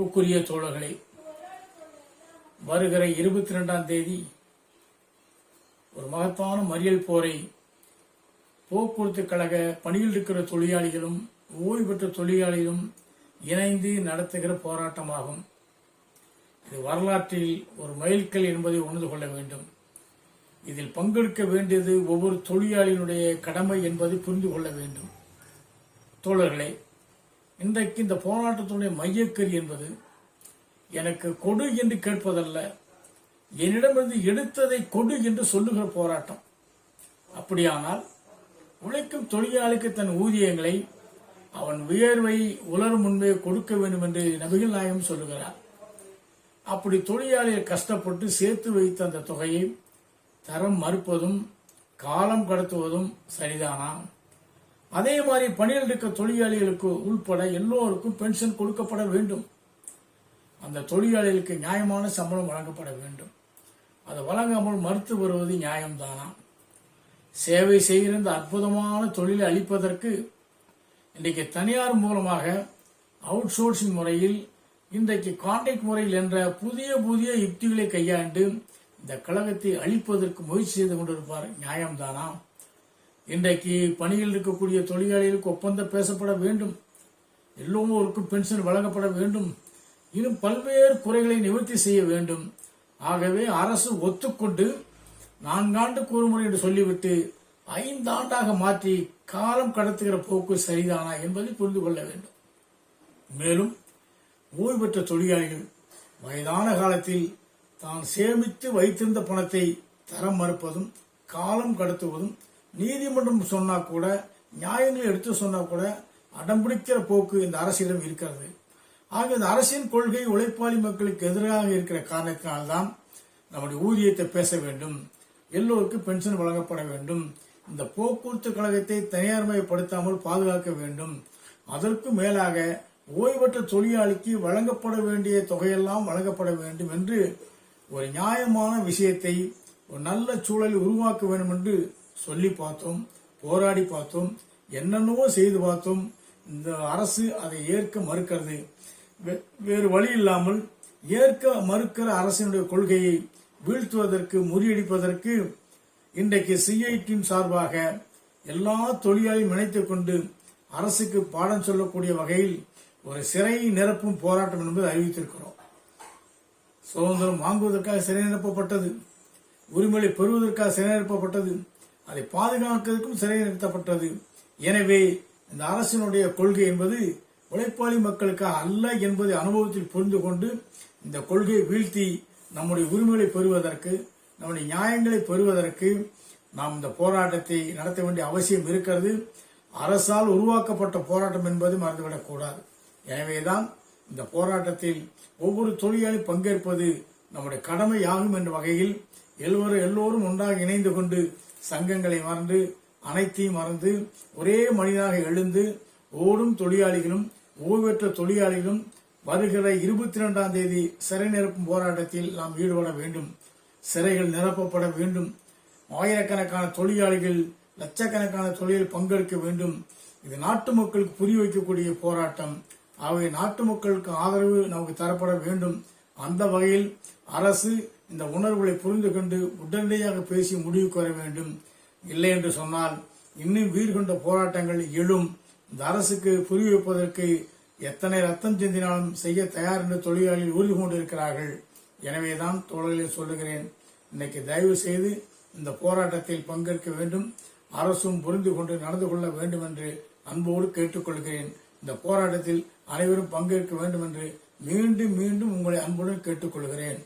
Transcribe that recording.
அன்புக்குரிய தோழர்களே, வருகிற 22ஆம் தேதி ஒரு மகத்தான மறியல் போரை போக்குவரத்து கழக பணியில் இருக்கிற தொழிலாளிகளும் ஓய்வு பெற்ற தொழிலாளிகளும் இணைந்து நடத்துகிற போராட்டமாகும். இது வரலாற்றில் ஒரு மைல்கல் என்பதை உணர்ந்து கொள்ள வேண்டும். இதில் பங்கெடுக்க வேண்டியது ஒவ்வொரு தொழிலாளியினுடைய கடமை என்பதை புரிந்து கொள்ள வேண்டும். தோழர்களே, இன்றைக்கு இந்த போராட்டத்தினுடைய மையக்கரு என்பது எனக்கு கொடு என்று கேட்பதல்ல, என்னிடமிருந்து எடுத்ததை கொடு என்று சொல்லுகிற போராட்டம். அப்படியானால் உழைக்கும் தொழிலாளிக்கு தன் ஊதியங்களை அவன் வியர்வை உலரும் முன்பே கொடுக்க வேண்டும் என்று நபிகள் நாயகம் சொல்லுகிறார். அப்படி தொழிலாளிகள் கஷ்டப்பட்டு சேர்த்து வைத்த அந்த தொகையை தரம் மறுப்பதும் காலம் கடத்துவதும் சரிதானா? அதே மாதிரி பணியில் இருக்க தொழிலாளிகளுக்கு உள்பட எல்லோருக்கும் பென்ஷன் கொடுக்கப்பட வேண்டும். அந்த தொழிலாளிகளுக்கு நியாயமான சம்பளம் வழங்கப்பட வேண்டும். அது வழங்காமல் மறுத்து வருவது நியாயம்தானா? சேவை செய்கிற இந்த அற்புதமான தொழிலை அளிப்பதற்கு இன்றைக்கு தனியார் மூலமாக அவுட் சோர்சிங் முறையில், இன்றைக்கு கான்ட்ராக்ட் முறையில் என்ற புதிய புதிய யுக்திகளை கையாண்டு இந்த கழகத்தை அழிப்பதற்கு முயற்சி செய்து கொண்டிருப்பார். நியாயம்தானா? இன்றைக்கு பணியில் இருக்கக்கூடிய தொழிலாளிகளுக்கு ஒப்பந்தம் பேசப்பட வேண்டும், எல்லோருக்கும் பென்ஷன் வழங்கப்பட வேண்டும், இன்னும் பல்வேறு குறைகளை நிவர்த்தி செய்ய வேண்டும். ஆகவே அரசு ஒத்துக்கொண்டு 4 ஆண்டுக்கு ஒரு முறை என்று சொல்லிவிட்டு 5 ஆண்டாக மாற்றி காலம் கடத்துகிற போக்கு சரிதானா என்பதை புரிந்து கொள்ள வேண்டும். மேலும் ஓய்வு பெற்ற தொழிலாளிகள் வயதான காலத்தில் தான் சேமித்து வைத்திருந்த பணத்தை தரம் மறுப்பதும் காலம் கடத்துவதும், நீதிமன்றம் சொன்னா கூட, நியாயங்களை எடுத்து சொன்னா கூட அடம்பிடிக்கிற போக்கு இந்த அரசிடம் இருக்கிறது. ஆக இந்த அரசின் கொள்கை உழைப்பாளி மக்களுக்கு எதிராக இருக்கிற காரணத்தினால்தான் நம்முடைய ஊதியத்தை பேச வேண்டும், எல்லோருக்கும் பென்ஷன் வழங்கப்பட வேண்டும், இந்த போக்குவரத்து கழகத்தை தனியார்மயப்படுத்தாமல் பாதுகாக்க வேண்டும், அதற்கு மேலாக ஓய்வு பெற்ற தொழிலாளிக்கு வழங்கப்பட வேண்டிய தொகையெல்லாம் வழங்கப்பட வேண்டும் என்று ஒரு நியாயமான விஷயத்தை, ஒரு நல்ல சூழலை உருவாக்க வேண்டும் என்று சொல்லி பார்த்தோம், போராடி பார்த்தோம், என்னென்னவோ செய்து பார்த்தோம். இந்த அரசு அதை ஏற்க மறுக்கிறது. வேறு வழி இல்லாமல் ஏற்க மறுக்கிற அரசினுடைய கொள்கையை வீழ்த்துவதற்கு, முறியடிப்பதற்கு இன்றைக்கு சிஐடியின் சார்பாக எல்லா தொழிலாளியும் இணைத்துக் கொண்டு அரசுக்கு பாடம் சொல்லக்கூடிய வகையில் ஒரு சிறை நிரப்பும் போராட்டம் என்பது அறிவித்திருக்கிறோம். சுதந்திரம் வாங்குவதற்காக சிறை நிரப்பப்பட்டது, உரிமையை பெறுவதற்காக சிறை நிரப்பப்பட்டது, அதை பாதுகாக்கிறதுக்கும் சிறை நிறுத்தப்பட்டது. எனவே இந்த அரசினுடைய கொள்கை என்பது உழைப்பாளி மக்களுக்காக அல்ல என்பதை அனுபவத்தில் புரிந்து கொண்டு இந்த கொள்கையை வீழ்த்தி நம்முடைய உரிமைகளை பெறுவதற்கு, நம்முடைய நியாயங்களை பெறுவதற்கு நாம் இந்த போராட்டத்தை நடத்த வேண்டிய அவசியம் இருக்கிறது. அரசால் உருவாக்கப்பட்ட போராட்டம் என்பது மறந்துவிடக்கூடாது. எனவேதான் இந்த போராட்டத்தில் ஒவ்வொரு தொழிலாளி பங்கேற்பது நம்முடைய கடமையாகும் என்ற வகையில் எல்லோரும் ஒன்றாக இணைந்து கொண்டு சங்கங்களை மறந்து, அனைத்தையும் மறந்து, ஒரே மனிதனாக எழுந்து ஓடும் தொழிலாளிகளும் ஓய்வு பெற்ற தொழிலாளிகளும் வருகிற 22ஆம் தேதி சிறை நிரப்பும் போராட்டத்தில் நாம் ஈடுபட வேண்டும். சிறைகள் நிரப்பப்பட வேண்டும். ஆயிரக்கணக்கான தொழிலாளிகள், லட்சக்கணக்கான தொழிலில் பங்கெடுக்க வேண்டும். இது நாட்டு மக்களுக்கு புரிய வைக்கக்கூடிய போராட்டம். ஆகவே நாட்டு மக்களுக்கு ஆதரவு நமக்கு தரப்பட வேண்டும். அந்த வகையில் அரசு இந்த உணர்வுகளை புரிந்து கொண்டு உடனடியாக பேசி முடிவுக்கு வர வேண்டும். இல்லை என்று சொன்னால் இன்னும் வீடு கொண்ட போராட்டங்கள் எழும். இந்த அரசுக்கு புரிய வைப்பதற்கு எத்தனை ரத்தம் சிந்தினாலும் செய்ய தயார் என்று தொழிலாளிகள் உறுதி கொண்டிருக்கிறார்கள். எனவேதான் தோழர்களை சொல்லுகிறேன், இன்னைக்கு தயவு செய்து இந்த போராட்டத்தில் பங்கேற்க வேண்டும். அரசும் புரிந்து கொண்டு நடந்து கொள்ள வேண்டும் என்று அன்போடு கேட்டுக்கொள்கிறேன். இந்த போராட்டத்தில் அனைவரும் பங்கேற்க வேண்டும் என்று மீண்டும் மீண்டும் உங்களை அன்புடன் கேட்டுக்கொள்கிறேன்.